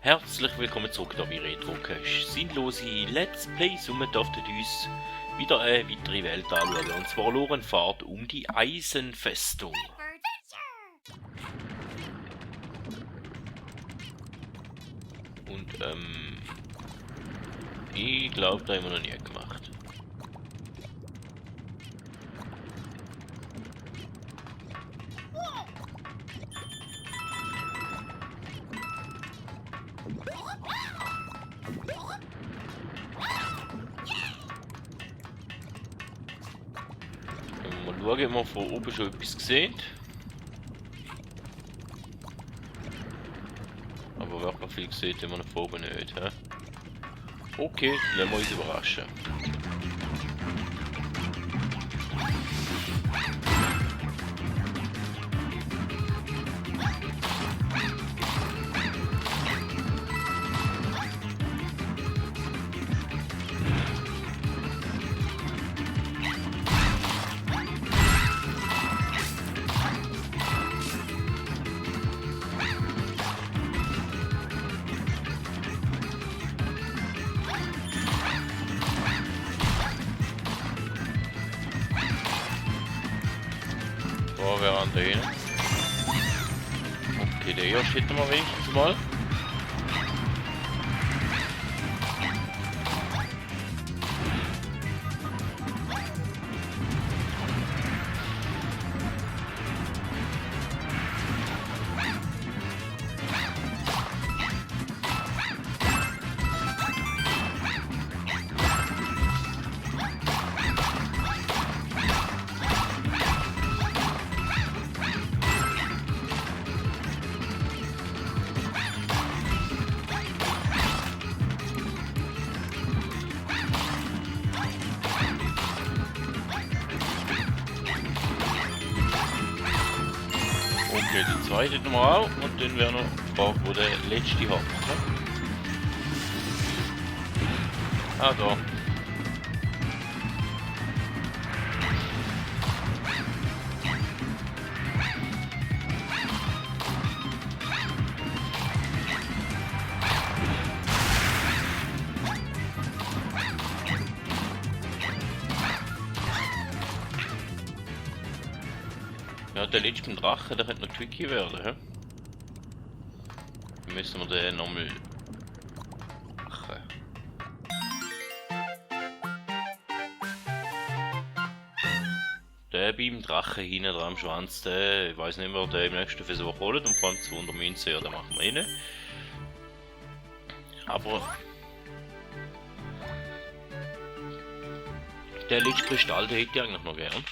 Herzlich willkommen zurück da bei Retro-Cache. Sinnlose Let's Plays und wir dürften uns wieder eine weitere Welt anschauen. Und zwar Lorenfahrt um die Eisenfestung. Und ich glaube, da haben wir noch nie gemacht. Mal schauen, ob wir von oben schon etwas gesehen. Aber wirklich viel gesehen haben wir von oben nicht. He? Okay, lassen wir uns überraschen. Da wäre an der. Okay, der hier steht noch wenigstens mal. Okay, die zweite Nummer auch und dann wäre noch die Frage, wo der letzte hat. Ne? Ah, da. Ja, der letzte Drache, der könnte noch tricky werden, hä? Dann müssen wir den nochmal machen. Der beim Drachen hinten dran am Schwanz, der, ich weiß nicht mehr, der im nächsten Versuch holt und vor allem 200 Münzen, ja, den machen wir rein. Aber der letzte Kristall, den hätte ich eigentlich noch gern.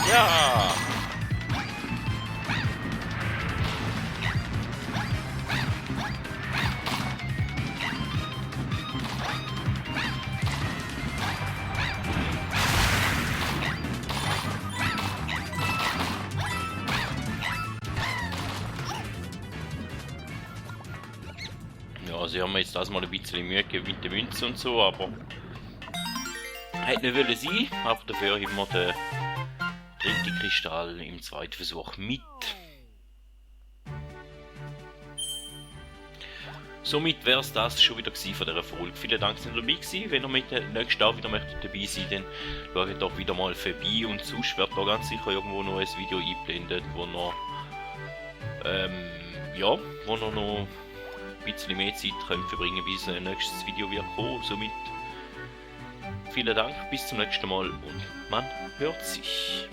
Ja! Also ich habe mir jetzt das mal ein bisschen Mühe gegeben mit der Münze und so, aber hätte nicht wollen sein, aber dafür haben wir den dritten Kristall im zweiten Versuch mit. Somit wäre es das schon wieder von dieser Folge. Vielen Dank, dass ihr dabei gewesen. Wenn ihr mit der nächsten Jahr wieder möchtet dabei sein, dann schaut doch wieder mal vorbei. Und sonst wird da ganz sicher irgendwo noch ein Video eingeblendet, wo noch wo ihr noch ein bisschen mehr Zeit könnt verbringen, bis ein nächstes Video wird kommen. Somit vielen Dank, bis zum nächsten Mal und man hört sich.